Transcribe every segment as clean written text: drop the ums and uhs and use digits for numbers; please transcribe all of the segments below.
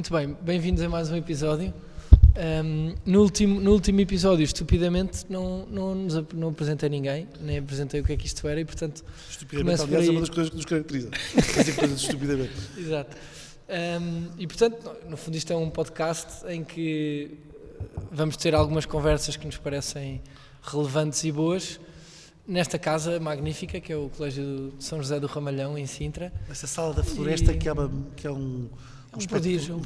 Muito bem, bem-vindos a mais um episódio. No último episódio, estupidamente, não apresentei ninguém, nem apresentei o que é que isto era e, portanto... Estupidamente, aliás, é uma das coisas que nos caracteriza. Fazer coisas estupidamente. Exato. E, portanto, no fundo isto é um podcast em que vamos ter algumas conversas que nos parecem relevantes e boas nesta casa magnífica que é o Colégio de São José do Ramalhão, em Sintra. Essa sala da floresta que é um prodígio.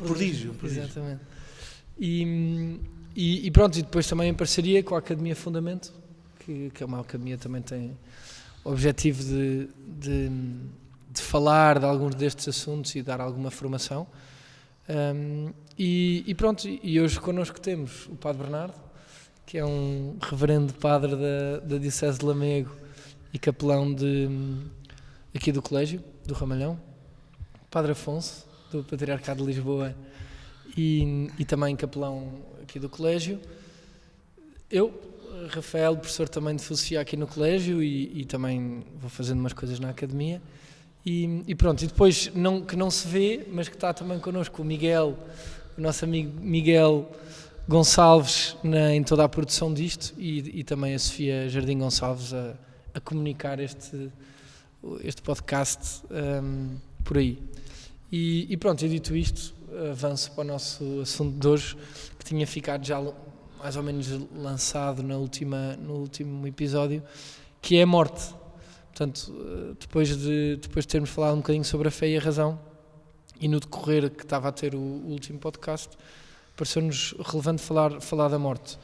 Exatamente. E pronto, e depois também em parceria com a Academia Fundamento, que é uma academia que também tem o objetivo de falar de alguns destes assuntos e dar alguma formação. E pronto, e hoje connosco temos o Padre Bernardo, que é um reverendo padre da Diocese de Lamego e capelão aqui do Colégio, do Ramalhão. Padre Afonso, do Patriarcado de Lisboa e também capelão aqui do Colégio. Eu, Rafael, professor também de filosofia aqui no Colégio e também vou fazendo umas coisas na Academia. E pronto, e depois, que não se vê, mas que está também connosco o Miguel, o nosso amigo Miguel Gonçalves em toda a produção disto e também a Sofia Jardim Gonçalves a comunicar este podcast por aí. E pronto, e dito isto, avanço para o nosso assunto de hoje, que tinha ficado já mais ou menos lançado no último episódio, que é a morte. Portanto, depois de termos falado um bocadinho sobre a fé e a razão, e no decorrer que estava a ter o último podcast, pareceu-nos relevante falar da morte.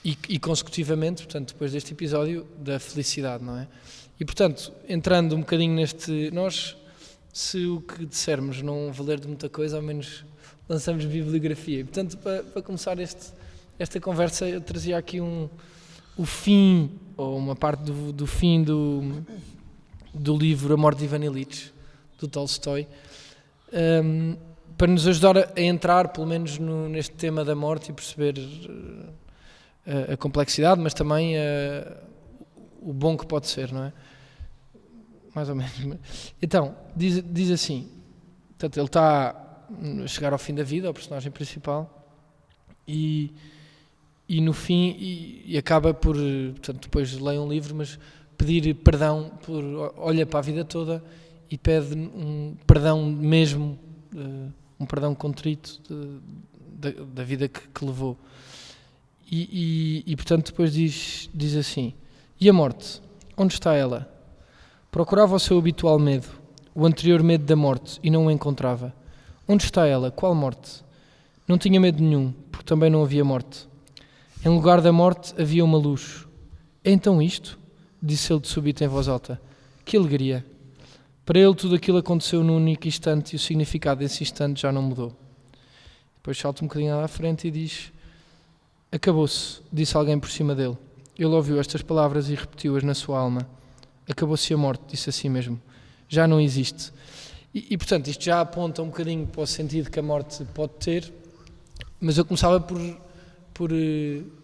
E consecutivamente, portanto, depois deste episódio, da felicidade, não é? E, portanto, entrando um bocadinho neste... Nós, se o que dissermos não valer de muita coisa, ao menos lançamos bibliografia. E, portanto, para começar esta conversa, eu trazia aqui o fim, ou uma parte do fim do livro A Morte de Ivan Ilitch, do Tolstói, para nos ajudar a entrar, pelo menos, neste tema da morte e perceber a complexidade, mas também o bom que pode ser, não é? Mais ou menos. Então, diz assim, portanto, ele está a chegar ao fim da vida, o personagem principal, e no fim, e acaba por, portanto, depois leia um livro, mas pedir perdão, olha para a vida toda e pede um perdão mesmo, um perdão contrito da vida que levou. E portanto, depois diz assim, e a morte? Onde está ela? Procurava o seu habitual medo, o anterior medo da morte, e não o encontrava. Onde está ela? Qual morte? Não tinha medo nenhum, porque também não havia morte. Em lugar da morte havia uma luz. É então isto? Disse ele de súbito em voz alta. Que alegria! Para ele tudo aquilo aconteceu num único instante e o significado desse instante já não mudou. Depois salta um bocadinho à frente e diz: acabou-se, disse alguém por cima dele. Ele ouviu estas palavras e repetiu-as na sua alma. Acabou-se a morte, disse a si mesmo. Já não existe. E portanto, isto já aponta um bocadinho para o sentido que a morte pode ter, mas eu começava por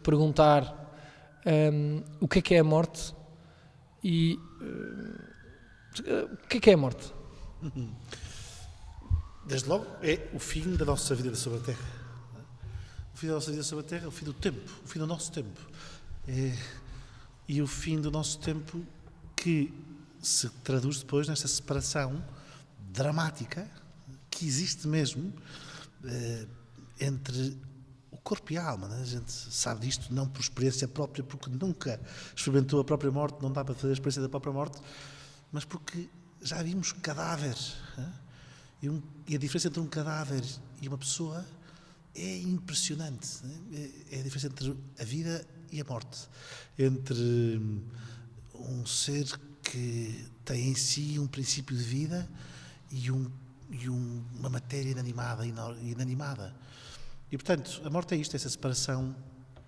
perguntar o que é a morte e o que é a morte? Desde logo, é o fim da nossa vida sobre a Terra. O fim da nossa vida sobre a Terra é o fim do tempo, o fim do nosso tempo. E o fim do nosso tempo que se traduz depois nesta separação dramática que existe mesmo entre o corpo e a alma, né? A gente sabe disto não por experiência própria, porque nunca experimentou a própria morte, não dá para fazer a experiência da própria morte, mas porque já vimos cadáveres. Né? E a diferença entre um cadáver e uma pessoa é impressionante. Né? É a diferença entre a vida e a morte. Entre um ser que tem em si um princípio de vida e uma matéria inanimada. E, portanto, a morte é isto, essa separação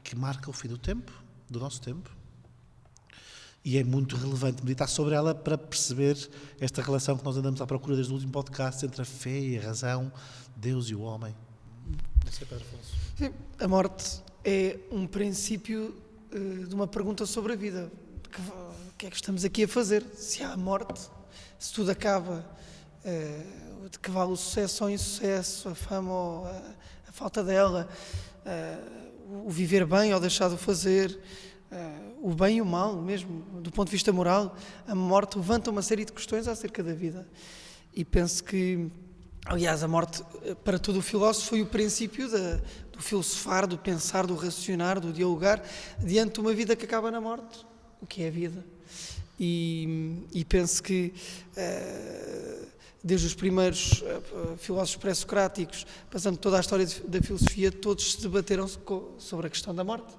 que marca o fim do tempo, do nosso tempo, e é muito relevante meditar sobre ela para perceber esta relação que nós andamos à procura desde o último podcast entre a fé e a razão, Deus e o homem. Não sei, Pedro Afonso. Sim, a morte é um princípio de uma pergunta sobre a vida. O que é que estamos aqui a fazer? Se há morte, se tudo acaba, de que vale o sucesso ou o insucesso, a fama ou a falta dela, o viver bem ou deixar de o fazer, o bem e o mal, mesmo do ponto de vista moral. A morte levanta uma série de questões acerca da vida. E penso que, aliás, a morte, para todo o filósofo, foi o princípio do filosofar, do pensar, do raciocinar, do dialogar, diante de uma vida que acaba na morte. O que é a vida? E penso que, desde os primeiros filósofos pré-socráticos, passando toda a história da filosofia, todos se debateram sobre a questão da morte.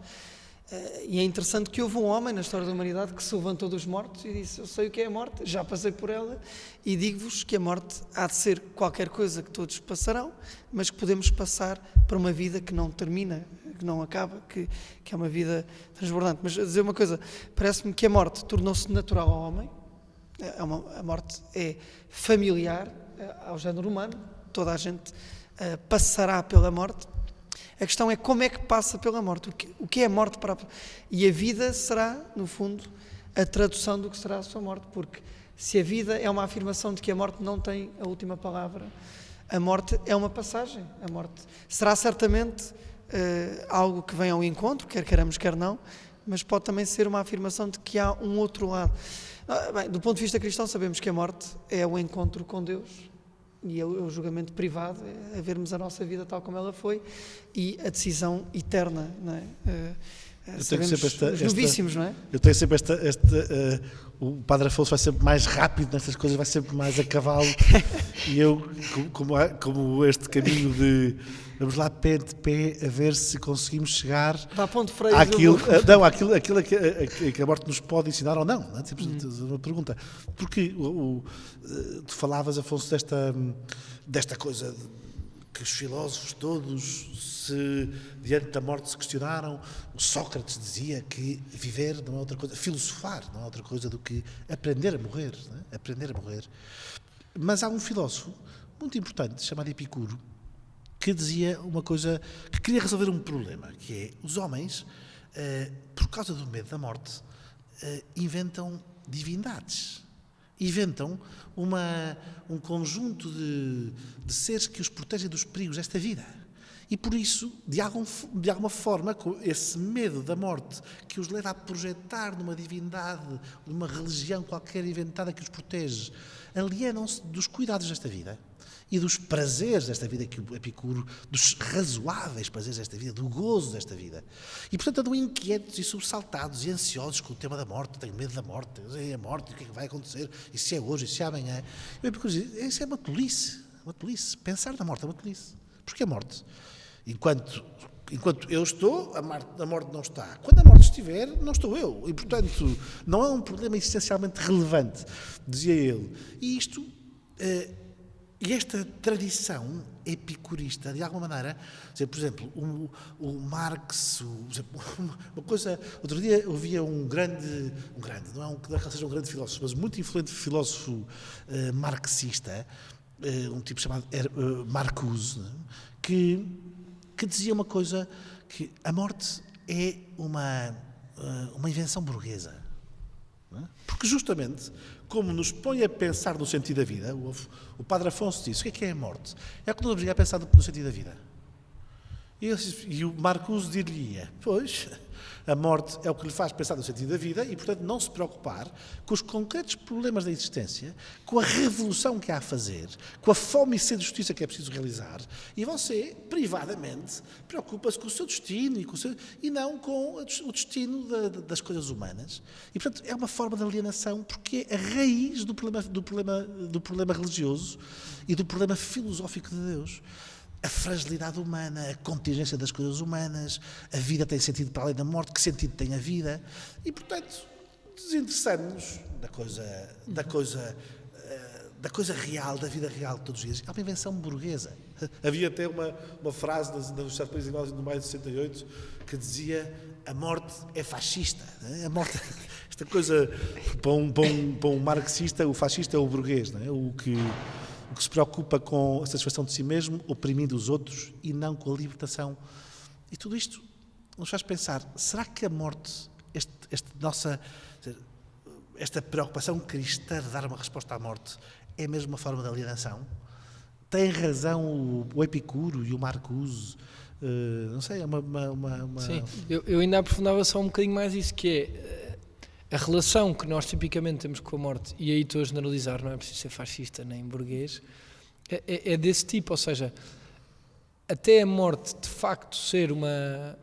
E é interessante que houve um homem na história da humanidade que se levantou dos mortos e disse: eu sei o que é a morte, já passei por ela e digo-vos que a morte há de ser qualquer coisa que todos passarão, mas que podemos passar para uma vida que não termina, que não acaba, que é uma vida transbordante. Mas a dizer uma coisa, parece-me que a morte tornou-se natural ao homem. A morte é familiar ao género humano, toda a gente passará pela morte. A questão é como é que passa pela morte, o que é a morte para... E a vida será, no fundo, a tradução do que será a sua morte, porque se a vida é uma afirmação de que a morte não tem a última palavra, a morte é uma passagem. A morte será certamente algo que vem ao encontro, quer queiramos, quer não, mas pode também ser uma afirmação de que há um outro lado. Bem, do ponto de vista cristão, sabemos que a morte é o encontro com Deus, e é o julgamento privado, é vermos a nossa vida tal como ela foi, e a decisão eterna, não é? Sabemos os novíssimos, não é? Eu tenho sempre o Padre Afonso vai sempre mais rápido nestas coisas, vai sempre mais a cavalo, e eu, como este caminho de vamos lá pé de pé a ver se conseguimos chegar àquilo que a morte nos pode ensinar ou não, não é? Sempre uma pergunta. Porque tu falavas, Afonso, desta coisa que os filósofos todos, diante da morte, se questionaram. O Sócrates dizia que viver não é outra coisa, filosofar não é outra coisa do que aprender a morrer, não é? Aprender a morrer. Mas há um filósofo muito importante, chamado Epicuro, que dizia uma coisa, que queria resolver um problema, que é, os homens, por causa do medo da morte, inventam divindades. Inventam um conjunto de seres que os protegem dos perigos desta vida. E por isso, de alguma forma, com esse medo da morte que os leva a projetar numa divindade, numa religião qualquer inventada que os protege, alienam-se dos cuidados desta vida e dos prazeres desta vida, que o Epicuro, dos razoáveis prazeres desta vida, do gozo desta vida. E, portanto, andam inquietos e sobressaltados e ansiosos com o tema da morte. Tenho medo da morte, a morte, o que é que vai acontecer, e se é hoje, e se é amanhã. E o Epicuro diz, isso é uma tolice, pensar na morte é uma tolice. Porque a morte, enquanto eu estou, a morte não está. Quando a morte estiver, não estou eu. E, portanto, não é um problema essencialmente relevante, dizia ele. E isto... E esta tradição epicurista, de alguma maneira, por exemplo, o Marx, uma coisa... Outro dia ouvia um grande, não é que seja um grande filósofo, mas muito influente filósofo marxista, um tipo chamado Marcuse, que dizia uma coisa, que a morte é uma invenção burguesa. Porque justamente, como nos põe a pensar no sentido da vida, o Padre Afonso disse, o que é a morte? É o que nos obriga a pensar no sentido da vida. E o Marcuse diria, pois, a morte é o que lhe faz pensar no sentido da vida e, portanto, não se preocupar com os concretos problemas da existência, com a revolução que há a fazer, com a fome e sede de justiça que é preciso realizar, e você, privadamente, preocupa-se com o seu destino e não com o destino das coisas humanas. E, portanto, é uma forma de alienação, porque é a raiz do problema religioso e do problema filosófico de Deus. A fragilidade humana, a contingência das coisas humanas, a vida tem sentido para além da morte, que sentido tem a vida? E, portanto, desinteressamos da coisa real, da vida real de todos os dias. É uma invenção burguesa. Havia até uma frase nos Sertões Ingleses de maio de 68 que dizia: a morte é fascista. A morte, esta coisa, para um marxista, o fascista é o burguês, não é? O que se preocupa com a satisfação de si mesmo, oprimindo os outros e não com a libertação. E tudo isto nos faz pensar, será que a morte, esta preocupação cristã de dar uma resposta à morte, é mesmo uma forma de alienação? Tem razão o Epicuro e o Marcuse? Não sei, é uma... Sim, eu ainda aprofundava só um bocadinho mais isso, que é a relação que nós tipicamente temos com a morte, e aí estou a generalizar, não é preciso ser fascista nem burguês, é desse tipo, ou seja, até a morte de facto ser uma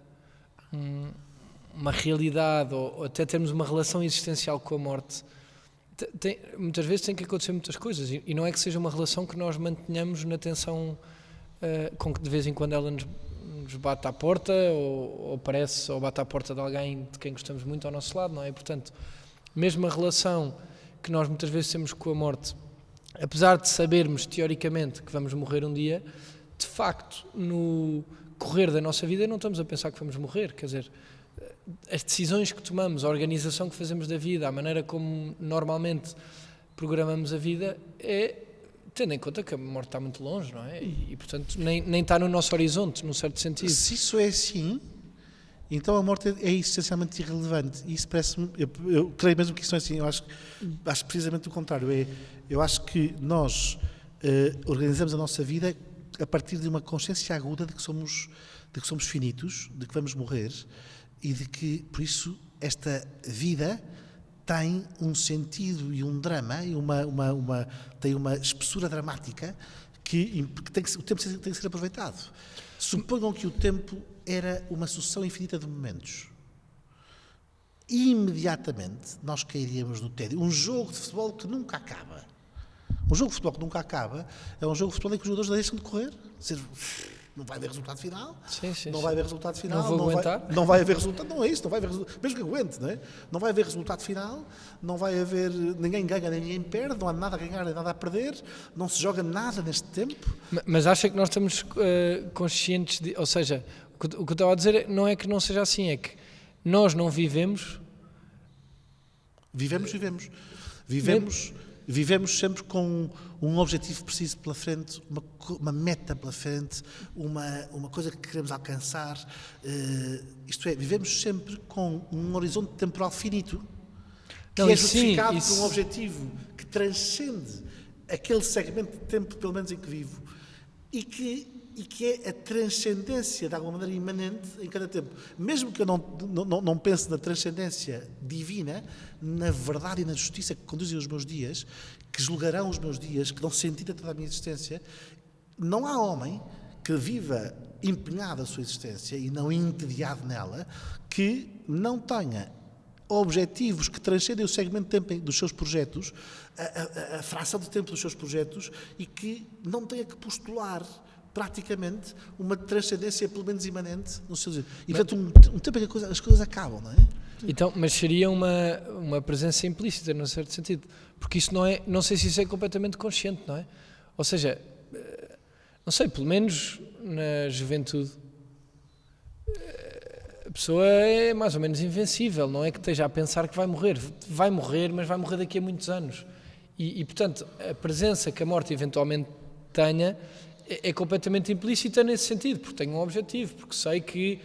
realidade, ou até termos uma relação existencial com a morte, muitas vezes tem que acontecer muitas coisas, e não é que seja uma relação que nós mantenhamos na tensão com que de vez em quando ela nos bate à porta, ou aparece, ou bate à porta de alguém de quem gostamos muito ao nosso lado, não é? Portanto, mesmo a relação que nós muitas vezes temos com a morte, apesar de sabermos teoricamente que vamos morrer um dia, de facto, no correr da nossa vida não estamos a pensar que vamos morrer, quer dizer, as decisões que tomamos, a organização que fazemos da vida, a maneira como normalmente programamos a vida, é tendo em conta que a morte está muito longe, não é? E portanto, nem está no nosso horizonte, num certo sentido. Se isso é assim, então a morte é essencialmente irrelevante. Isso parece-me, eu creio mesmo que isso não é assim. Eu acho precisamente o contrário. Eu acho que nós organizamos a nossa vida a partir de uma consciência aguda de que somos finitos, de que vamos morrer, e de que, por isso, esta vida tem um sentido e um drama, e tem uma espessura dramática que o tempo tem que ser aproveitado. Suponham que o tempo era uma sucessão infinita de momentos. Imediatamente nós cairíamos no tédio. Um jogo de futebol que nunca acaba. Um jogo de futebol que nunca acaba é um jogo de futebol em que os jogadores deixam de correr. Não vai haver resultado final. Sim, vai haver resultado final. Não vou aguentar. Não vai haver resultado. Não é isso. Não vai haver resultado. Mesmo que aguente, não é? Não vai haver resultado final. Não vai haver. Ninguém ganha, ninguém perde. Não há nada a ganhar, nem nada a perder. Não se joga nada neste tempo. Mas acha que nós estamos conscientes de. Ou seja, o que eu estava a dizer não é que não seja assim, é que nós não vivemos. Vivemos sempre com um objetivo preciso pela frente, uma meta pela frente, uma coisa que queremos alcançar. Isto é, vivemos sempre com um horizonte temporal finito, que é justificado por um objetivo que transcende aquele segmento de tempo, pelo menos em que vivo, e que é a transcendência, de alguma maneira, imanente em cada tempo. Mesmo que eu não pense na transcendência divina, na verdade e na justiça que conduzem os meus dias, que julgarão os meus dias, que dão sentido a toda a minha existência, não há homem que viva empenhado a sua existência e não entediado nela, que não tenha objetivos que transcendem o segmento de tempo dos seus projetos, a fração de tempo dos seus projetos, e que não tenha que postular praticamente uma transcendência pelo menos imanente no seu dizer. E portanto um tempo em que as coisas acabam, não é? Então, mas seria uma presença implícita, num certo sentido, porque isso não sei se isso é completamente consciente, não é? Ou seja, não sei, pelo menos na juventude a pessoa é mais ou menos invencível, não é que esteja a pensar que vai morrer, mas vai morrer daqui a muitos anos, e portanto a presença que a morte eventualmente tenha é completamente implícita nesse sentido, porque tenho um objetivo, porque sei que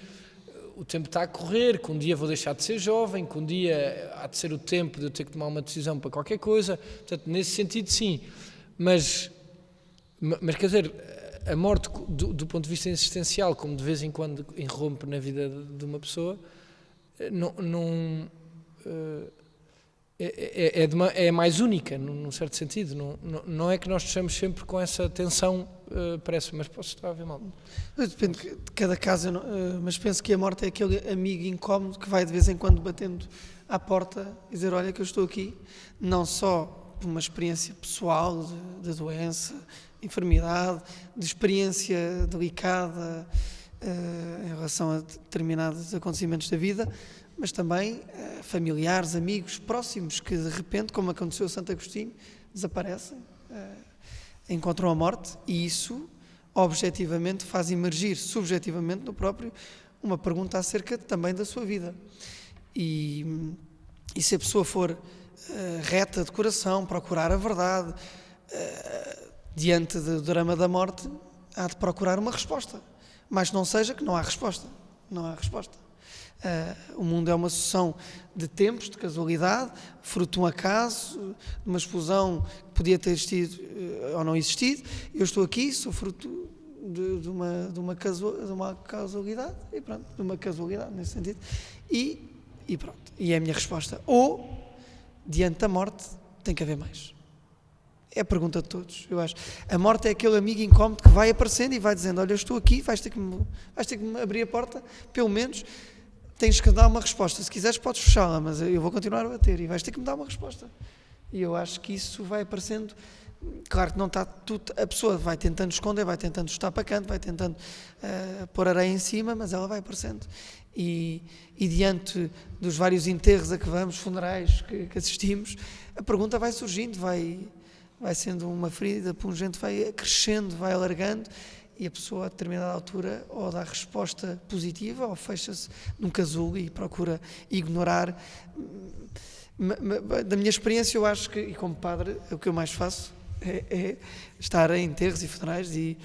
o tempo está a correr, que um dia vou deixar de ser jovem, que um dia há de ser o tempo de eu ter que tomar uma decisão para qualquer coisa. Portanto, nesse sentido, sim. Mas quer dizer, a morte, do ponto de vista existencial, como de vez em quando irrompe na vida de uma pessoa, é mais única, num certo sentido. Não é que nós estejamos sempre com essa tensão, parece, mas posso estar a ver mal. Depende de cada caso, mas penso que a morte é aquele amigo incómodo que vai de vez em quando batendo à porta e dizer, olha que eu estou aqui, não só por uma experiência pessoal de doença, enfermidade, de experiência delicada em relação a determinados acontecimentos da vida, mas também familiares, amigos próximos que de repente, como aconteceu a Santo Agostinho, desaparecem, encontram a morte, e isso objetivamente faz emergir subjetivamente no próprio uma pergunta acerca também da sua vida. E se a pessoa for reta de coração, procurar a verdade, diante do drama da morte, há de procurar uma resposta, mas não seja que não há resposta. O mundo é uma sucessão de tempos, de casualidade, fruto de um acaso, de uma explosão podia ter existido ou não existido. Eu estou aqui, sou fruto de uma casualidade, e pronto, de uma casualidade nesse sentido, e pronto, e é a minha resposta. Ou, diante da morte, tem que haver mais. É a pergunta de todos, eu acho. A morte é aquele amigo incómodo que vai aparecendo e vai dizendo, olha, eu estou aqui, vais ter que me abrir a porta, pelo menos tens que dar uma resposta. Se quiseres podes fechá-la, mas eu vou continuar a bater e vais ter que me dar uma resposta. E eu acho que isso vai aparecendo. Claro que não está tudo, a pessoa vai tentando esconder, vai tentando estar para canto, vai tentando pôr areia em cima, mas ela vai aparecendo. E diante dos vários enterros a que vamos, funerais que assistimos, a pergunta vai surgindo, vai sendo uma ferida pungente, vai crescendo, vai alargando, e a pessoa a determinada altura ou dá resposta positiva ou fecha-se num casulo e procura ignorar. Da minha experiência, eu acho que, e como padre, o que eu mais faço é estar em enterros e funerais e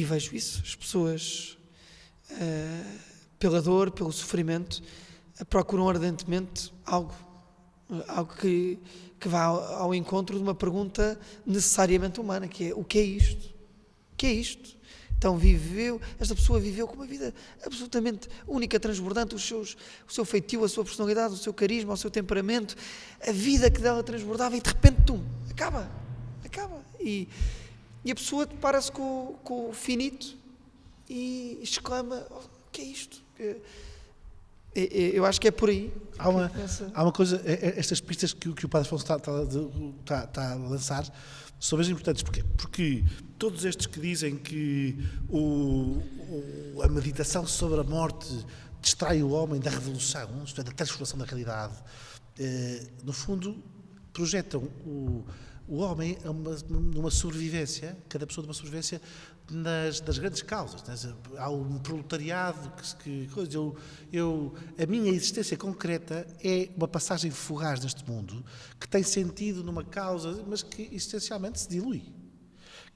vejo isso. As pessoas, pela dor, pelo sofrimento, procuram ardentemente algo que vá ao encontro de uma pergunta necessariamente humana, que é: o que é isto? O que é isto? Então esta pessoa viveu com uma vida absolutamente única, transbordante, o seu feitio, a sua personalidade, o seu carisma, o seu temperamento, a vida que dela transbordava, e de repente, acaba. E a pessoa depara-se com o finito e exclama: o que é isto? Eu acho que é por aí. Há uma coisa, estas pistas que o Padre Afonso está a lançar são mesmo importantes. Porquê? Porque todos estes que dizem que a meditação sobre a morte distrai o homem da revolução, isto é, da transformação da realidade, no fundo projetam o homem numa sobrevivência, cada pessoa numa sobrevivência das grandes causas. Né? Há um proletariado a minha existência concreta é uma passagem fugaz neste mundo que tem sentido numa causa, mas que existencialmente se dilui.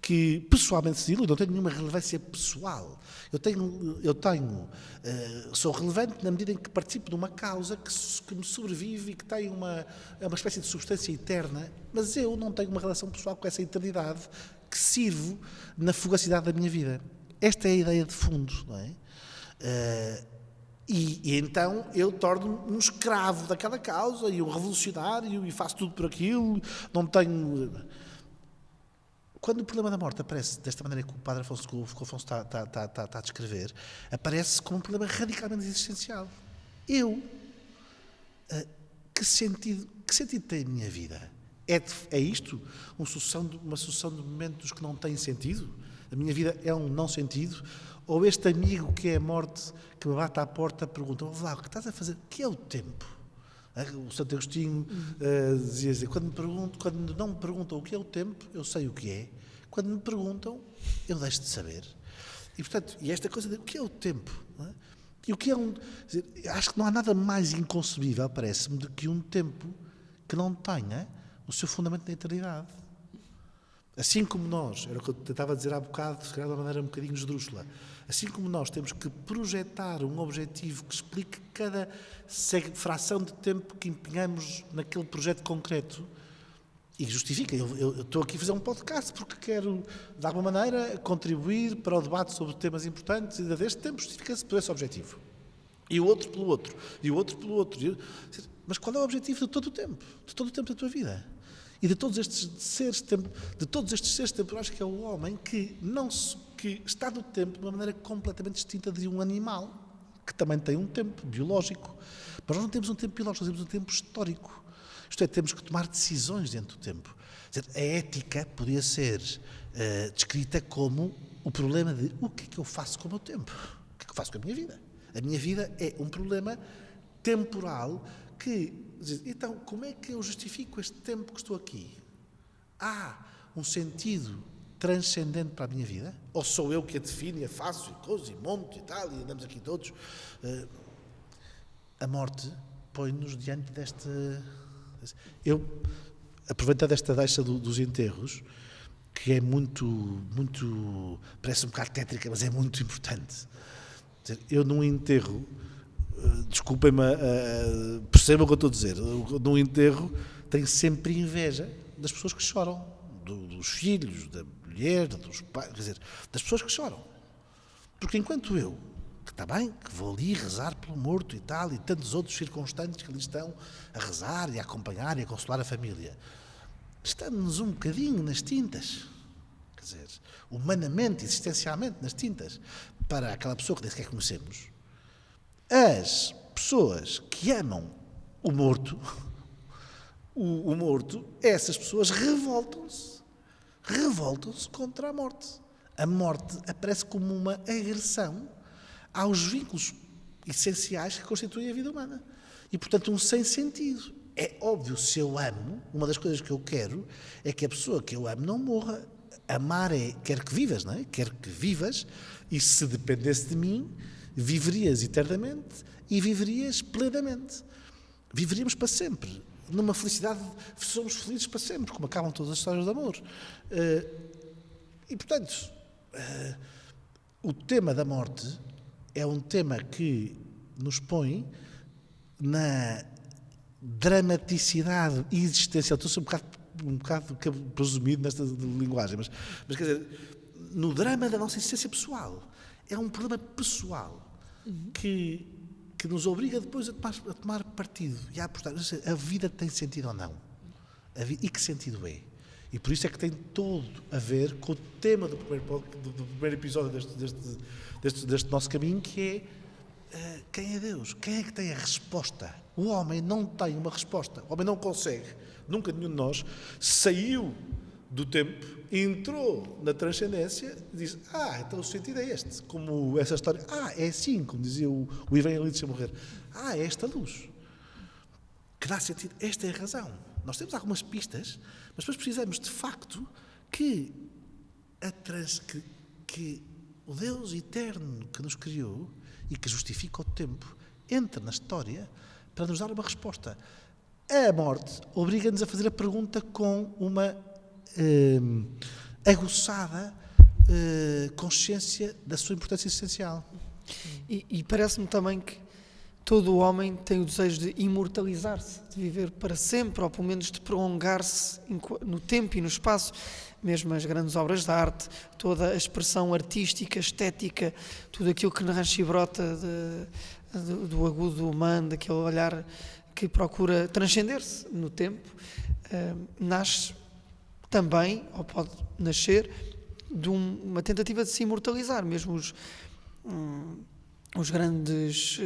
Que pessoalmente se dilui, não tem nenhuma relevância pessoal. Sou relevante na medida em que participo de uma causa que me sobrevive e que tem uma espécie de substância eterna, mas eu não tenho uma relação pessoal com essa eternidade que sirvo na fugacidade da minha vida. Esta é a ideia de fundo, não é? E então eu torno-me um escravo daquela causa e um revolucionário e faço tudo por aquilo, não tenho... Quando o problema da morte aparece desta maneira que o Padre Afonso está a descrever, aparece como um problema radicalmente existencial. Que sentido tem a minha vida? É isto? Uma sucessão de momentos que não têm sentido? A minha vida é um não sentido? Ou este amigo que é a morte, que me bate à porta, pergunta: o que estás a fazer? O que é o tempo? O Santo Agostinho dizia: quando não me perguntam o que é o tempo, eu sei o que é. Quando me perguntam, eu deixo de saber. E, portanto, esta coisa de o que é o tempo? Não é? E o que é acho que não há nada mais inconcebível, parece-me, do que um tempo que não tenha o seu fundamento na eternidade. Assim como nós, era o que eu tentava dizer há bocado, se calhar de uma maneira um bocadinho esdrúxula, assim como nós temos que projetar um objetivo que explique cada fração de tempo que empenhamos naquele projeto concreto e justifica. Eu estou aqui a fazer um podcast porque quero, de alguma maneira, contribuir para o debate sobre temas importantes, e deste tempo justifica-se por esse objetivo. E o outro pelo outro. E o outro pelo outro. Mas qual é o objetivo de todo o tempo? De todo o tempo da tua vida? E de todos estes seres temporais, que é o homem que está no tempo de uma maneira completamente distinta de um animal, que também tem um tempo biológico. Mas nós não temos um tempo biológico, nós temos um tempo histórico. Isto é, temos que tomar decisões dentro do tempo. A ética podia ser descrita como o problema de: o que é que eu faço com o meu tempo? O que é que eu faço com a minha vida? A minha vida é um problema temporal então, como é que eu justifico este tempo que estou aqui? Há um sentido transcendente para a minha vida? Ou sou eu que a defino e a faço e coisa e monto e tal, e andamos aqui todos? A morte põe-nos diante desta... Eu, aproveitando esta deixa dos enterros, que é muito, parece um bocado tétrica, mas é muito importante. Eu num enterro, desculpem-me, percebam o que eu estou a dizer, num enterro tenho sempre inveja das pessoas que choram, dos filhos, da mulher, dos pais, quer dizer, das pessoas que choram. Porque enquanto eu, que está bem, que vou ali rezar pelo morto e tal, e tantos outros circunstantes que ali estão a rezar e a acompanhar e a consolar a família, estamos um bocadinho nas tintas, quer dizer, humanamente, existencialmente nas tintas, para aquela pessoa que nem sequer conhecemos. As pessoas que amam o morto, essas pessoas revoltam-se contra a morte. A morte aparece como uma agressão aos vínculos essenciais que constituem a vida humana. E, portanto, um sem sentido. É óbvio, se eu amo, uma das coisas que eu quero é que a pessoa que eu amo não morra. Amar quer que vivas, não é? Quer que vivas, e se dependesse de mim, viverias eternamente e viverias plenamente. Viveríamos para sempre. Numa felicidade, somos felizes para sempre, como acabam todas as histórias de amor. E, portanto, o tema da morte é um tema que nos põe na dramaticidade existencial. Estou a ser um bocado presumido nesta linguagem, mas quer dizer, no drama da nossa existência pessoal. É um problema pessoal que nos obriga depois a tomar partido e a apostar. A vida tem sentido ou não? E que sentido é? E por isso é que tem todo a ver com o tema do primeiro episódio deste nosso caminho, que é quem é Deus? Quem é que tem a resposta? O homem não tem uma resposta. O homem não consegue. Nunca nenhum de nós saiu do tempo, entrou na transcendência e disse, então o sentido é este. Como essa história, é assim, como dizia o Ivan ali deixa morrer. É esta luz que dá sentido. Esta é a razão. Nós temos algumas pistas, mas depois precisamos, de facto, que o Deus eterno que nos criou e que justifica o tempo entre na história para nos dar uma resposta. A morte obriga-nos a fazer a pergunta com uma aguçada consciência da sua importância essencial. E parece-me também que todo o homem tem o desejo de imortalizar-se, de viver para sempre, ou pelo menos de prolongar-se no tempo e no espaço. Mesmo as grandes obras de arte, toda a expressão artística, estética, tudo aquilo que nasce e brota do agudo humano, daquele olhar que procura transcender-se no tempo, nasce também, ou pode nascer, de uma tentativa de se imortalizar. Mesmo os grandes,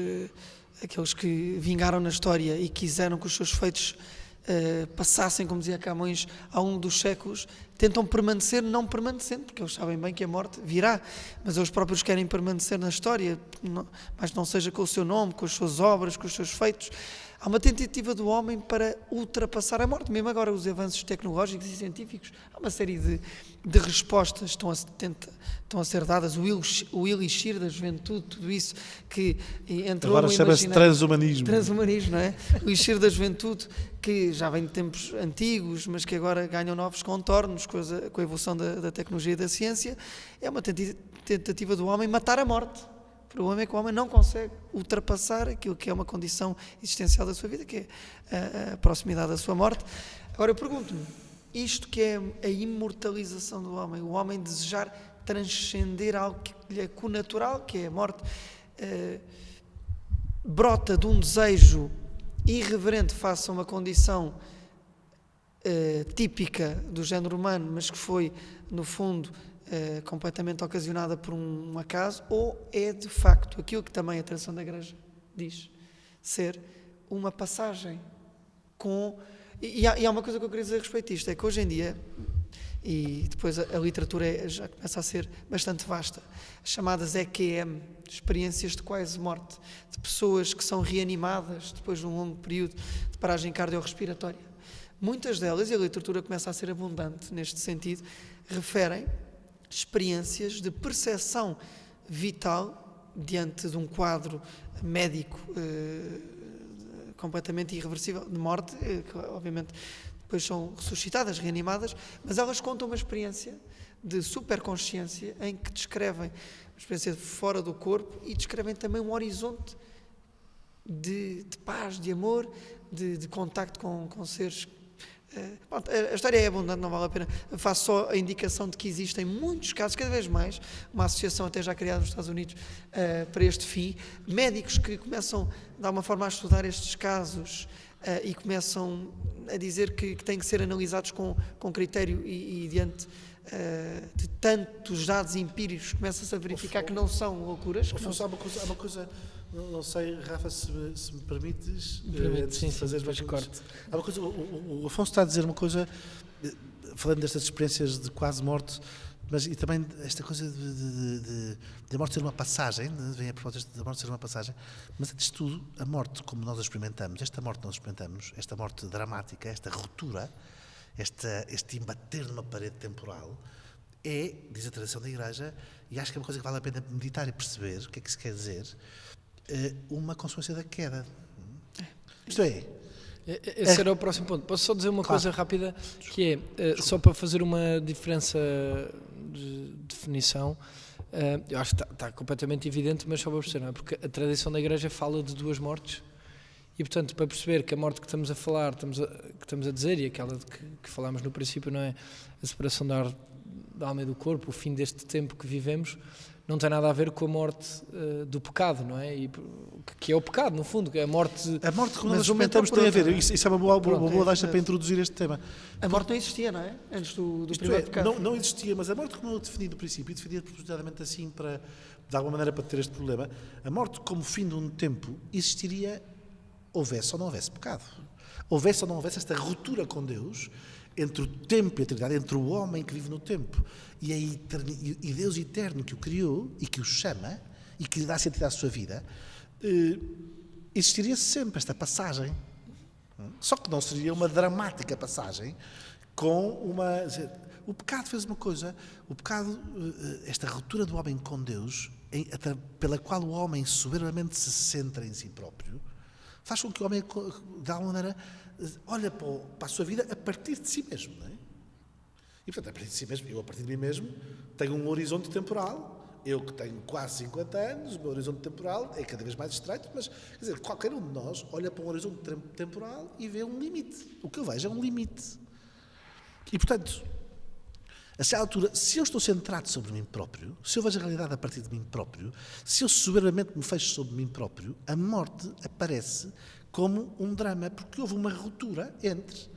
aqueles que vingaram na história e quiseram que os seus feitos passassem, como dizia Camões, ao longo dos séculos, tentam permanecer não permanecendo, porque eles sabem bem que a morte virá, mas eles próprios querem permanecer na história, mas não seja com o seu nome, com as suas obras, com os seus feitos. Há uma tentativa do homem para ultrapassar a morte. Mesmo agora os avanços tecnológicos e científicos, há uma série de respostas que estão a ser dadas. O elixir da juventude, tudo isso que entrou agora no chama-se transhumanismo. Transhumanismo, não é? O elixir da juventude, que já vem de tempos antigos, mas que agora ganham novos contornos com a evolução da tecnologia e da ciência. É uma tentativa do homem matar a morte. O problema é que o homem não consegue ultrapassar aquilo que é uma condição existencial da sua vida, que é a proximidade da sua morte. Agora eu pergunto-me, isto que é a imortalização do homem, o homem desejar transcender algo que lhe é connatural, que é a morte, brota de um desejo irreverente face a uma condição típica do género humano, mas que foi, no fundo, completamente ocasionada por um acaso, ou é de facto aquilo que também a tradição da Igreja diz, ser uma passagem com... E há uma coisa que eu queria dizer a respeito disto, é que hoje em dia, e depois a literatura já começa a ser bastante vasta, as chamadas EQM, experiências de quase morte, de pessoas que são reanimadas depois de um longo período de paragem cardiorrespiratória. Muitas delas, e a literatura começa a ser abundante neste sentido, referem experiências de percepção vital diante de um quadro médico completamente irreversível de morte, que obviamente depois são ressuscitadas, reanimadas, mas elas contam uma experiência de superconsciência em que descrevem uma experiência fora do corpo e descrevem também um horizonte de paz, de amor, de contacto com seres Pronto, a história é abundante, não vale a pena. Faço só a indicação de que existem muitos casos, cada vez mais, uma associação até já criada nos Estados Unidos para este fim, médicos que começam de alguma forma a estudar estes casos e começam a dizer que têm que ser analisados com critério e diante de tantos dados empíricos começa-se a verificar que não são loucuras. Afonso, há uma coisa, não sei, Rafa, se me permites, Sim, fazer depois corte. há uma coisa, o Afonso está a dizer uma coisa, falando destas experiências de quase morte, mas e também esta coisa de a morte ser uma passagem, vem a propósito da morte ser uma passagem, mas antes de tudo, a morte como nós a experimentamos, esta morte que nós experimentamos, esta morte dramática, esta ruptura, este embater numa parede temporal, diz a tradição da Igreja, e acho que é uma coisa que vale a pena meditar e perceber o que é que se quer dizer, uma consequência da queda. Isto é... Esse era o próximo ponto. Posso só dizer uma coisa rápida, que é, só para fazer uma diferença de definição, eu acho que está completamente evidente, mas só para perceber, não é? Porque a tradição da Igreja fala de duas mortes, e portanto, para perceber que a morte que estamos a falar, que estamos a dizer, e aquela de que falámos no princípio, não é? A separação da alma e do corpo, o fim deste tempo que vivemos, não tem nada a ver com a morte do pecado, não é? Que é o pecado, no fundo, que é a morte... A morte que nós experimentamos tem a ver, isso é uma boa deixa para introduzir este tema. A morte não existia, não é? Antes do primeiro É, pecado. não existia, mas a morte como eu defini no princípio, e defini propositadamente assim para, de alguma maneira, para ter este problema, a morte como fim de um tempo existiria houvesse ou não houvesse pecado. Houvesse ou não houvesse esta ruptura com Deus entre o tempo e a eternidade, entre o homem que vive no tempo e Deus eterno que o criou e que o chama e que lhe dá sentido à sua vida, existiria sempre esta passagem. Só que não seria uma dramática passagem com uma... O pecado fez uma coisa, o pecado, esta ruptura do homem com Deus, pela qual o homem soberbamente se centra em si próprio, faz com que o homem, de alguma maneira, olha para a sua vida a partir de si mesmo, não é? E, portanto, a partir de si mesmo, eu a partir de mim mesmo, tenho um horizonte temporal, eu que tenho quase 50 anos, o meu horizonte temporal é cada vez mais estreito, mas, quer dizer, qualquer um de nós olha para um horizonte temporal e vê um limite. O que eu vejo é um limite. E, portanto, a certa altura, se eu estou centrado sobre mim próprio, se eu vejo a realidade a partir de mim próprio, se eu soberbamente me fecho sobre mim próprio, a morte aparece como um drama, porque houve uma ruptura entre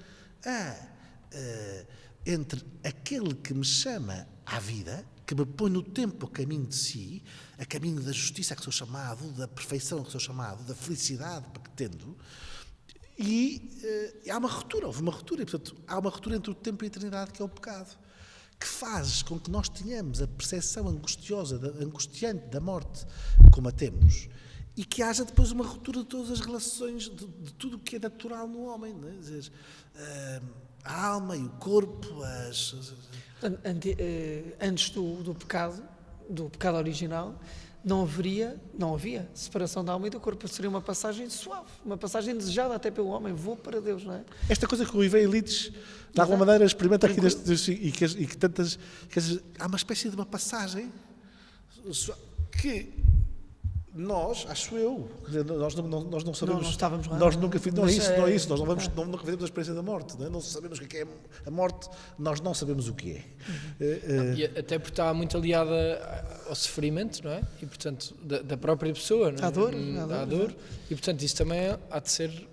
aquele que me chama à vida, que me põe no tempo a caminho de si, a caminho da justiça a que sou chamado, da perfeição a que sou chamado, da felicidade para que tendo, e há uma ruptura, houve uma ruptura, e portanto há uma ruptura entre o tempo e a eternidade, que é o pecado, que faz com que nós tenhamos a percepção angustiante da morte como a temos, e que haja depois uma ruptura de todas as relações, de tudo o que é natural no homem, não é? Quer dizer, a alma e o corpo, Antes do pecado original, não havia separação da alma e do corpo. Seria uma passagem suave, uma passagem desejada até pelo homem. Vou para Deus, não é? Esta coisa que o Ivan Elites, de alguma maneira, experimenta aqui e que tantas... Quer dizer, há uma espécie de uma passagem que nós, acho eu, nós não sabemos... Não estávamos lá. Nós nunca fizemos... Não é isso. Nós nunca fizemos a experiência da morte. Não sabemos o que é a morte. Nós não sabemos o que é. E até porque está muito aliada ao sofrimento, não é? E, portanto, da própria pessoa, não é? À dor. À dor. E, portanto, isso também há de ser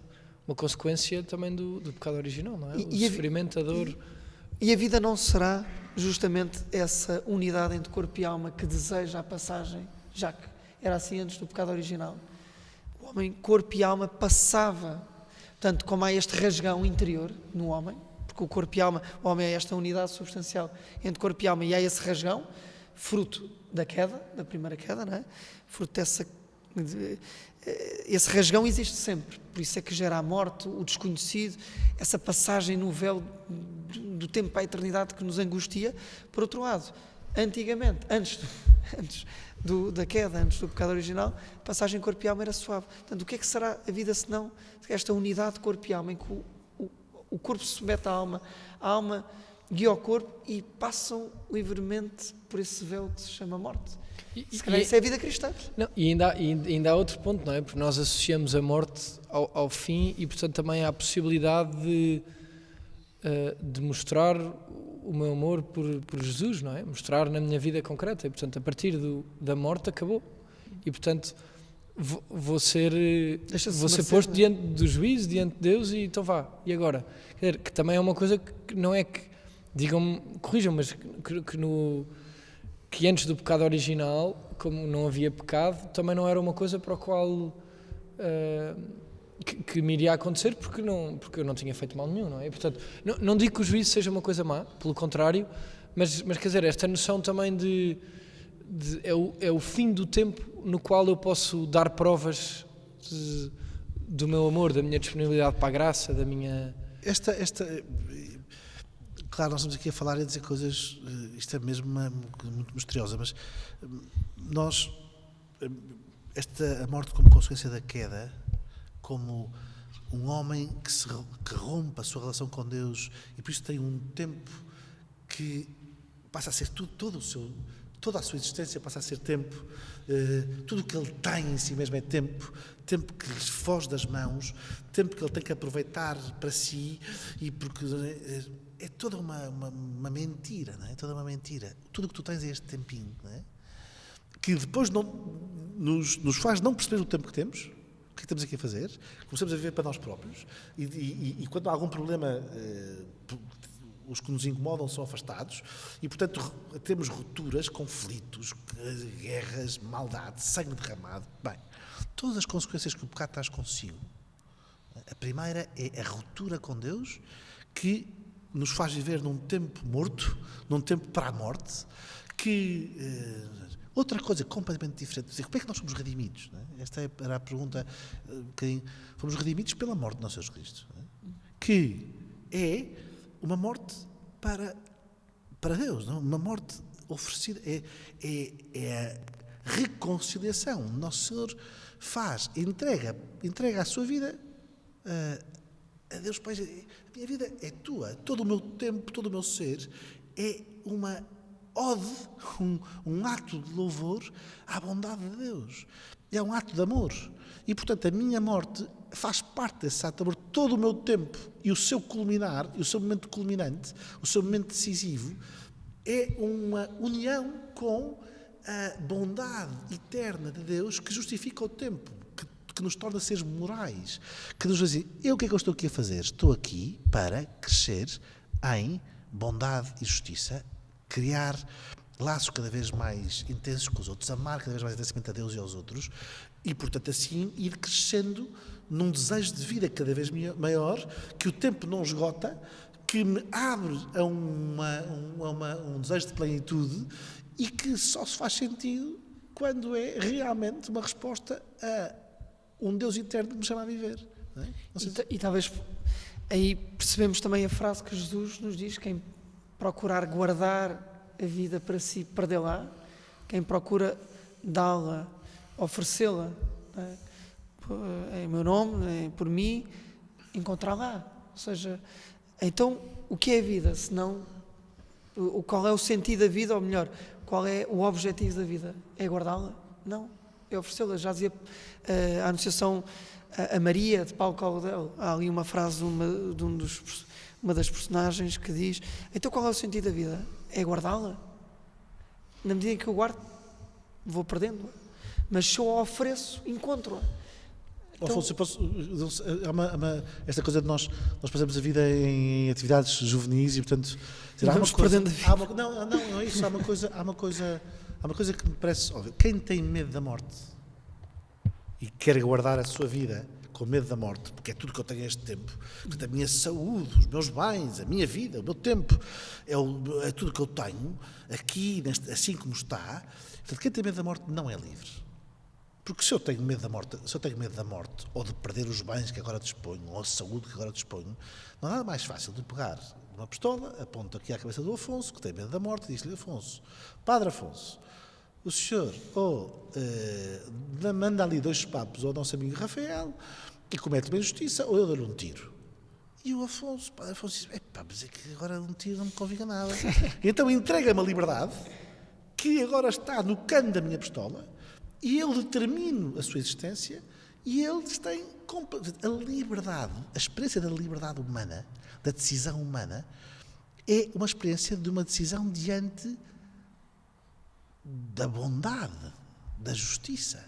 uma consequência também do pecado original, não é? O sofrimento, a dor... E a vida não será justamente essa unidade entre corpo e alma que deseja a passagem, já que era assim antes do pecado original. O homem, corpo e alma, passava. Portanto, como há este rasgão interior no homem, porque o corpo e alma, o homem é esta unidade substancial entre corpo e alma, e há esse rasgão, fruto da queda, da primeira queda, não é? Fruto dessa... Esse rasgão existe sempre, por isso é que gera a morte, o desconhecido, essa passagem no véu do tempo para a eternidade que nos angustia. Por outro lado, antigamente, antes da queda, antes do pecado original, a passagem corpo e alma era suave. Portanto, o que é que será a vida senão esta unidade de corpo e alma, em que o corpo se submete à alma, a alma guia o corpo e passam livremente por esse véu que se chama morte? Se calhar isso é a vida cristã. Não, e ainda há outro ponto, não é? Porque nós associamos a morte ao fim e, portanto, também há a possibilidade de de mostrar o meu amor por Jesus, não é? Mostrar na minha vida concreta. E, portanto, a partir da morte acabou. E, portanto, vou ser posto diante do juízo, diante de Deus, e então vá. E agora? Quer dizer, que também é uma coisa que não é que, digam-me, corrijam, mas que antes do pecado original, como não havia pecado, também não era uma coisa para a qual que me iria acontecer, porque eu não tinha feito mal nenhum, não é? E, portanto, não digo que o juízo seja uma coisa má, pelo contrário, mas quer dizer, esta noção também é o fim do tempo no qual eu posso dar provas do meu amor, da minha disponibilidade para a graça, da minha... Claro, nós estamos aqui a falar e a dizer coisas, isto é mesmo muito misteriosa, mas a morte como consequência da queda, como um homem que rompe a sua relação com Deus, e por isso tem um tempo que passa a ser toda a sua existência passa a ser tempo, tudo o que ele tem em si mesmo é tempo que lhe foge das mãos, tempo que ele tem que aproveitar para si, e porque é toda uma mentira, não é? Toda uma mentira. Tudo o que tu tens é este tempinho, não é? Que depois nos faz não perceber o tempo que temos, o que estamos aqui a fazer, começamos a viver para nós próprios, e quando há algum problema, os que nos incomodam são afastados, e portanto temos rupturas, conflitos, guerras, maldade, sangue derramado. Bem, todas as consequências que o pecado traz consigo. A primeira é a ruptura com Deus, que nos faz viver num tempo morto, num tempo para a morte, que... outra coisa completamente diferente, como é que nós somos redimidos? Não é? Esta era a pergunta, fomos redimidos pela morte de nosso Jesus Cristo, não é? Que é uma morte para Deus, não? Uma morte oferecida, é a reconciliação. Nosso Senhor entrega a sua vida a Deus Pai. A minha vida é tua, todo o meu tempo, todo o meu ser é uma ode, um ato de louvor à bondade de Deus. É um ato de amor. E, portanto, a minha morte faz parte desse ato de amor. Todo o meu tempo e o seu culminar, e o seu momento culminante, o seu momento decisivo, é uma união com a bondade eterna de Deus que justifica o tempo, que nos torna seres morais, que nos diz, o que é que eu estou aqui a fazer? Estou aqui para crescer em bondade e justiça, criar laços cada vez mais intensos com os outros, amar cada vez mais intensamente a Deus e aos outros, e, portanto, assim ir crescendo num desejo de vida cada vez maior, que o tempo não esgota, que me abre a um desejo de plenitude, e que só se faz sentido quando é realmente uma resposta a um Deus eterno que me chama a viver. Não é? E talvez aí percebemos também a frase que Jesus nos diz: quem procurar guardar a vida para si, perdê-la. Quem procura dá-la, oferecê-la, em meu nome, por mim, encontrá-la. Ou seja, então, o que é a vida? Senão, qual é o sentido da vida, ou melhor, qual é o objetivo da vida? É guardá-la? Não, é oferecê-la. Já dizia a Anunciação a Maria, de Paulo Claudel, há ali uma frase de uma das personagens que diz: então qual é o sentido da vida? É guardá-la. Na medida em que eu guardo, vou perdendo-a. Mas se eu a ofereço, encontro-a. Então, Afonso, esta coisa de nós passamos a vida em atividades juvenis e, portanto, vamos perdendo a vida. Não é isso. Há uma coisa que me parece óbvia. Quem tem medo da morte e quer guardar a sua vida com medo da morte, porque é tudo que eu tenho este tempo, portanto, a minha saúde, os meus bens, a minha vida, o meu tempo, é tudo que eu tenho aqui, assim como está. Portanto, quem tem medo da morte não é livre. Porque se eu tenho medo da morte, ou de perder os bens que agora disponho, ou a saúde que agora disponho, não há nada mais fácil de pegar uma pistola, aponto aqui à cabeça do Afonso, que tem medo da morte, e diz-lhe: Afonso, Padre Afonso, o senhor manda ali 2 papos ao nosso amigo Rafael e comete uma injustiça, ou eu dou-lhe um tiro. E o Afonso, Padre Afonso, diz: mas é que agora um tiro não me conviga nada. Então entrega-me a liberdade, que agora está no cano da minha pistola, e eu determino a sua existência, E eles têm a liberdade, a experiência da liberdade humana, da decisão humana, é uma experiência de uma decisão diante da bondade, da justiça.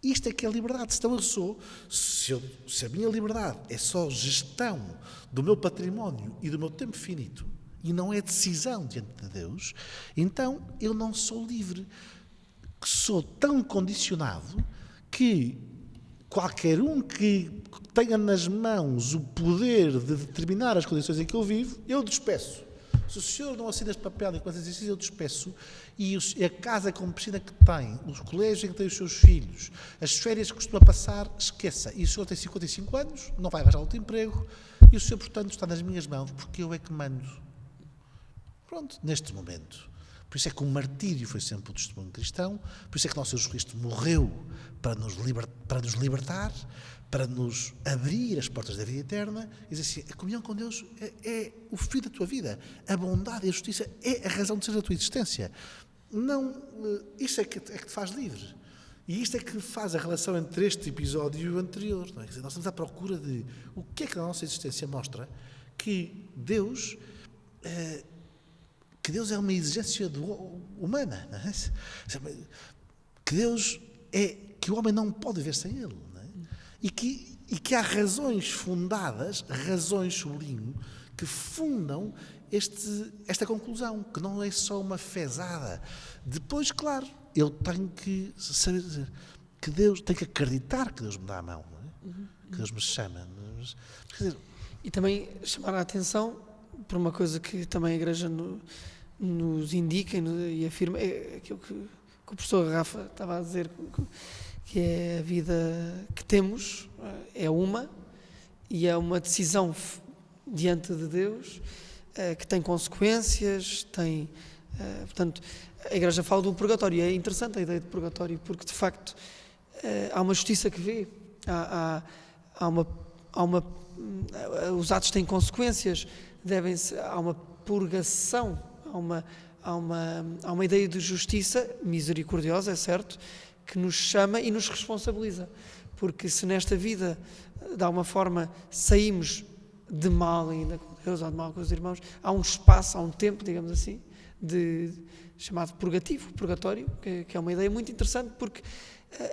Isto é que é a liberdade. Então se a minha liberdade é só gestão do meu património e do meu tempo finito, e não é decisão diante de Deus, então eu não sou livre. Sou tão condicionado que qualquer um que tenha nas mãos o poder de determinar as condições em que eu vivo, eu despeço. Se o senhor não assina este papel enquanto exercício, eu despeço. E a casa com piscina que tem, os colégios em que tem os seus filhos, as férias que costuma passar, esqueça. E o senhor tem 55 anos, não vai arranjar outro emprego, e o senhor, portanto, está nas minhas mãos, porque eu é que mando. Pronto, neste momento. Por isso é que o martírio foi sempre o testemunho cristão, por isso é que nosso Jesus Cristo morreu para nos libertar, para nos abrir as portas da vida eterna, e dizer assim, a comunhão com Deus é o fio da tua vida, a bondade e a justiça é a razão de ser da tua existência. Não, isto é que te faz livre. E isto é que faz a relação entre este episódio e o anterior. Não é? Quer dizer, nós estamos à procura de o que é que a nossa existência mostra que Deus é uma exigência humana. Não é? Que Deus que o homem não pode viver sem Ele. Não é? E que há razões fundadas, razões sublinho, que fundam esta conclusão, que não é só uma fezada. Depois, claro, eu tenho que saber dizer que Deus, tenho que acreditar que Deus me dá a mão, não é? Que Deus me chama. Quer dizer, E também chamar a atenção por uma coisa que também a Igreja nos indica e afirma, é aquilo que o professor Rafa estava a dizer, que é a vida que temos, é uma, e é uma decisão diante de Deus, que tem consequências, portanto, a Igreja fala do purgatório, e é interessante a ideia de purgatório, porque de facto há uma justiça que vê, os atos têm consequências, há uma purgação, há uma ideia de justiça misericordiosa, é certo, que nos chama e nos responsabiliza, porque se nesta vida, de alguma forma, saímos de mal ainda com Deus ou de mal com os irmãos, há um espaço, há um tempo, digamos assim, chamado purgatório, que é uma ideia muito interessante, porque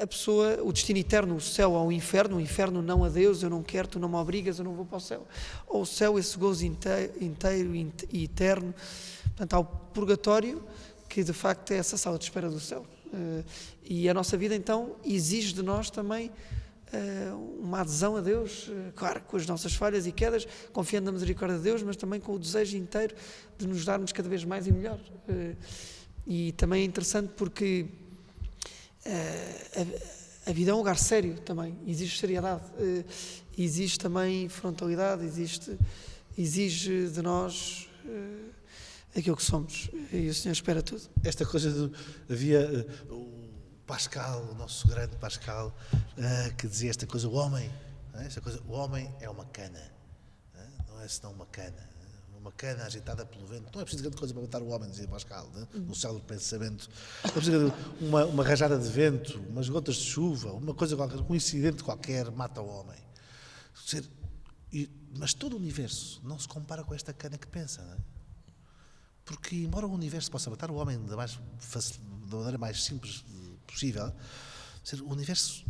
a pessoa, o destino eterno, o céu ou o inferno não a Deus, eu não quero, tu não me obrigas, eu não vou para o céu, ou o céu, esse gozo inteiro e eterno. Portanto, há o purgatório, que de facto é essa sala de espera do céu, e a nossa vida então exige de nós também uma adesão a Deus, claro, com as nossas falhas e quedas, confiando na misericórdia de Deus, mas também com o desejo inteiro de nos darmos cada vez mais e melhor. E também é interessante porque a vida é um lugar sério também, exige seriedade, exige também frontalidade, exige de nós aquilo que somos, e o Senhor espera tudo. esta coisa havia Pascal, o nosso grande Pascal, que dizia esta coisa, o homem é uma cana, não é senão uma cana agitada pelo vento. Não é preciso grande coisa para matar o homem, dizia Pascal, no céu do pensamento. Não é preciso uma rajada de vento, umas gotas de chuva, uma coisa qualquer, um incidente qualquer mata o homem. Mas todo o universo não se compara com esta cana que pensa, não é? Porque, embora o universo possa matar o homem da maneira mais simples possível, o universo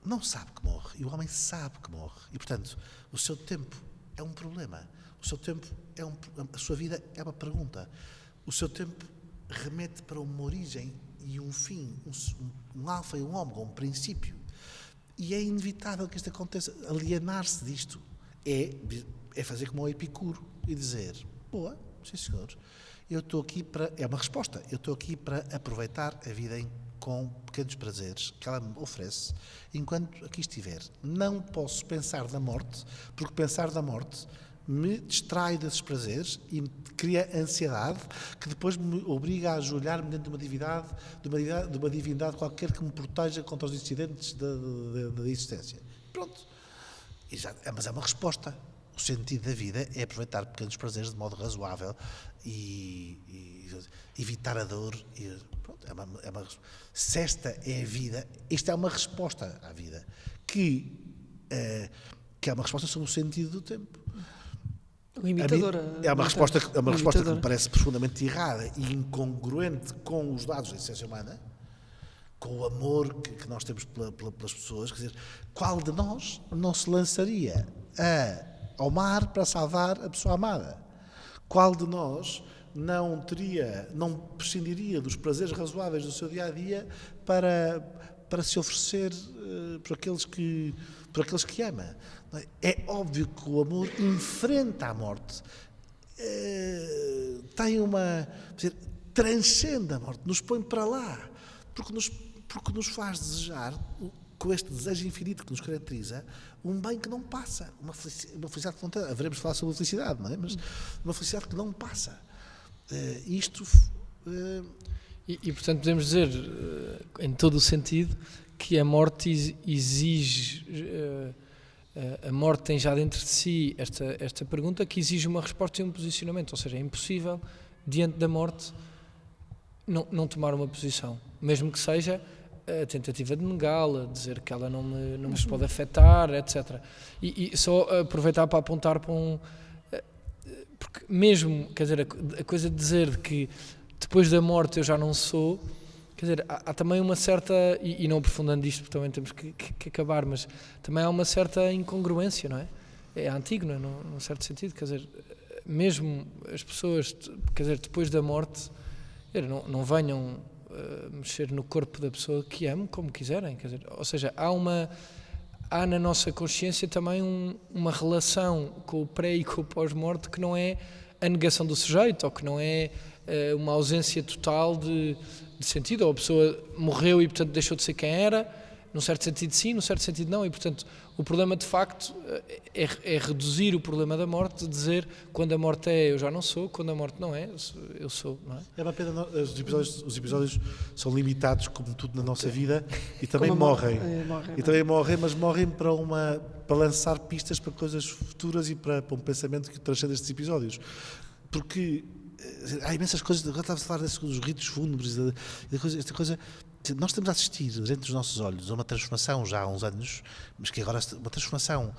não sabe que morre e o homem sabe que morre. E, portanto, o seu tempo é um problema. O seu tempo a sua vida é uma pergunta. O seu tempo remete para uma origem e um fim, um alfa e um ômega, um princípio. E é inevitável que isto aconteça. Alienar-se disto é fazer como o Epicuro e dizer, boa, sim senhor, eu estou aqui é uma resposta, eu estou aqui para aproveitar a vida com pequenos prazeres que ela me oferece enquanto aqui estiver. Não posso pensar na morte, porque pensar na morte me distrai desses prazeres e me cria ansiedade que depois me obriga a ajoelhar-me dentro de uma divindade qualquer que me proteja contra os incidentes da existência. Pronto. Mas é uma resposta. O sentido da vida é aproveitar pequenos prazeres de modo razoável e evitar a dor. Pronto, se esta é a vida, isto é uma resposta à vida, que é uma resposta sobre o sentido do tempo. Limitadora. É uma resposta que me Limitadora. parece profundamente errada e incongruente com os dados da essência humana, com o amor que nós temos pelas pessoas. Quer dizer, qual de nós não se lançaria ao mar para salvar a pessoa amada? Qual de nós não prescindiria dos prazeres razoáveis do seu dia-a-dia para se oferecer por aqueles que ama? É óbvio que o amor enfrenta a morte, transcende a morte, nos põe para lá, porque nos faz desejar, com este desejo infinito que nos caracteriza, um bem que não passa, uma felicidade que não tem. Haveremos de falar sobre a felicidade, não é? Mas uma felicidade que não passa. E portanto podemos dizer, em todo o sentido, que a morte exige, a morte tem já dentro de si esta pergunta que exige uma resposta e um posicionamento, ou seja, é impossível, diante da morte, não tomar uma posição, mesmo que seja a tentativa de negá-la, dizer que ela não me pode afetar, etc. E só aproveitar para apontar para porque mesmo, quer dizer, a coisa de dizer que depois da morte eu já não sou, quer dizer, há também uma certa, e não aprofundando isto porque também temos que acabar, mas também há uma certa incongruência, não é? É antigo, não é? Num certo sentido, quer dizer, mesmo as pessoas, quer dizer, depois da morte, não venham mexer no corpo da pessoa que amo como quiserem, quer dizer, ou seja, há na nossa consciência também uma relação com o pré e com o pós-morte que não é a negação do sujeito, ou que não é uma ausência total de sentido, ou a pessoa morreu e portanto deixou de ser quem era, num certo sentido sim, num certo sentido não, e portanto o problema de facto é reduzir o problema da morte, de dizer quando a morte é eu já não sou, quando a morte não é eu sou, não é? É uma pena, os episódios são limitados como tudo na nossa vida e também morrem. Mas morrem para lançar pistas para coisas futuras e para um pensamento que transcende estes episódios, porque há imensas coisas. Agora estava a falar dos ritos fúnebres, esta coisa. Nós estamos a assistir, diante dos nossos olhos, a uma transformação já há uns anos, mas que agora uma transformação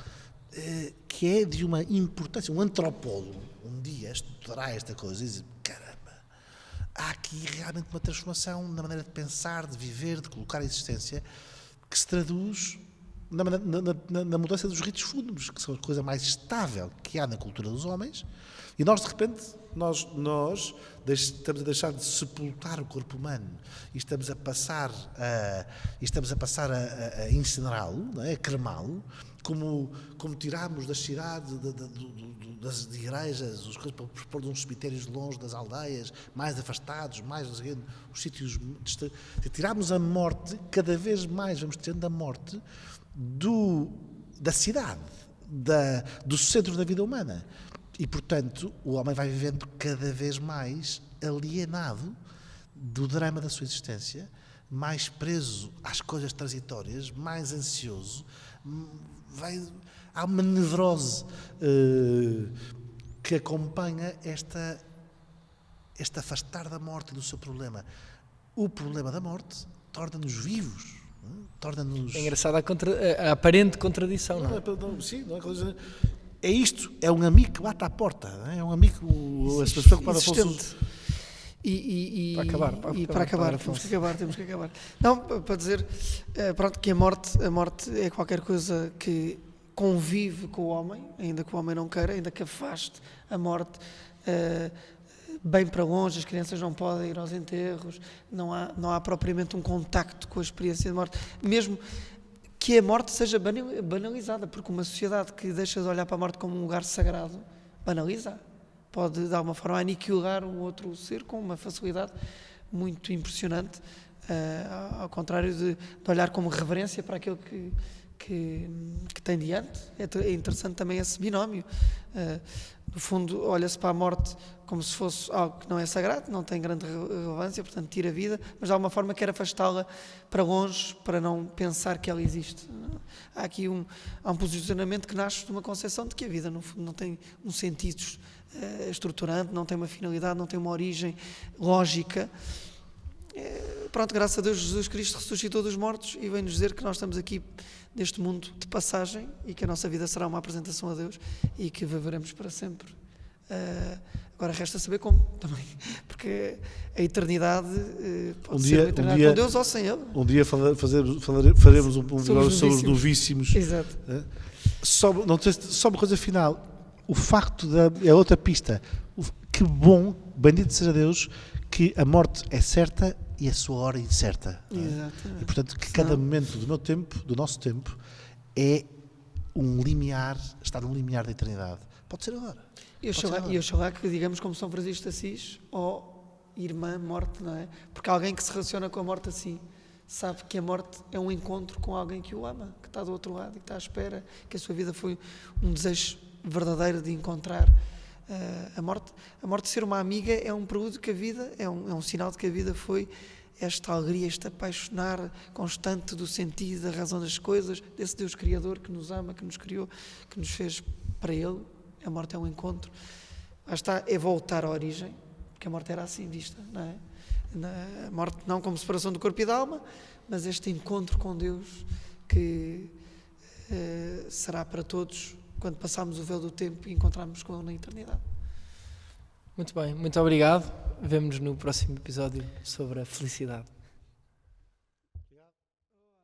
que é de uma importância. Um antropólogo um dia estudará esta coisa e diz: caramba, há aqui realmente uma transformação na maneira de pensar, de viver, de colocar a existência, que se traduz na mudança dos ritos fúnebres, que são a coisa mais estável que há na cultura dos homens. E nós, de repente, nós estamos a deixar de sepultar o corpo humano e estamos a passar a incinerá-lo, não é? A cremá-lo, como tirámos das cidades, das igrejas, as coisas para pôr uns cemitérios longe das aldeias, mais afastados, mais os sítios. Tirámos a morte, cada vez mais vamos tirando a morte da cidade, do centro da vida humana. E, portanto, o homem vai vivendo cada vez mais alienado do drama da sua existência, mais preso às coisas transitórias, mais ansioso. Há uma nevrose que acompanha este afastar da morte e do seu problema. O problema da morte torna-nos vivos. Torna-nos... É engraçado a aparente contradição, não é? Sim, não é? É isto, é um amigo que bate à porta, não é? É um amigo as pessoas preocupadas existente. Para acabar, temos que acabar. Não, para dizer, pronto, que a morte é qualquer coisa que convive com o homem, ainda que o homem não queira, ainda que afaste a morte bem para longe, as crianças não podem ir aos enterros, não há propriamente um contacto com a experiência de morte, mesmo que a morte seja banalizada, porque uma sociedade que deixa de olhar para a morte como um lugar sagrado, banaliza, pode de alguma forma aniquilar um outro ser com uma facilidade muito impressionante, ao contrário de olhar como reverência para aquilo que tem diante. É interessante também esse binómio. No fundo, olha-se para a morte como se fosse algo que não é sagrado, não tem grande relevância, portanto tira a vida, mas de alguma forma quer afastá-la para longe, para não pensar que ela existe. Há aqui um posicionamento que nasce de uma concepção de que a vida, no fundo, não tem um sentido estruturante, não tem uma finalidade, não tem uma origem lógica. pronto, graças a Deus, Jesus Cristo ressuscitou dos mortos e vem-nos dizer que nós estamos aqui neste mundo de passagem e que a nossa vida será uma apresentação a Deus e que viveremos para sempre. Agora resta saber como também, porque a eternidade pode ser uma eternidade com Deus ou sem Ele. Um dia faremos um episódio sobre os novíssimos. Exato. Só uma coisa final. O facto é outra pista. Que bom, bendito seja Deus, que a morte é certa e a sua hora incerta. Exatamente. E portanto que cada momento do meu tempo, do nosso tempo, é um limiar, está num limiar da eternidade. Pode ser agora. E oxalá que digamos como São Francisco de Assis, irmã morte, não é? Porque alguém que se relaciona com a morte assim, sabe que a morte é um encontro com alguém que o ama, que está do outro lado e que está à espera, que a sua vida foi um desejo verdadeiro de encontrar a morte. A morte, ser uma amiga, é um prelúdio que a vida, é um sinal de que a vida foi esta alegria, este apaixonar constante do sentido, da razão das coisas, desse Deus Criador que nos ama, que nos criou, que nos fez para Ele. A morte é um encontro. Lá está, é voltar à origem, porque a morte era assim vista, não é? A morte não como separação do corpo e da alma, mas este encontro com Deus que será para todos quando passarmos o véu do tempo e encontrarmos com Ele na eternidade. Muito bem, muito obrigado. Vemo-nos no próximo episódio sobre a felicidade.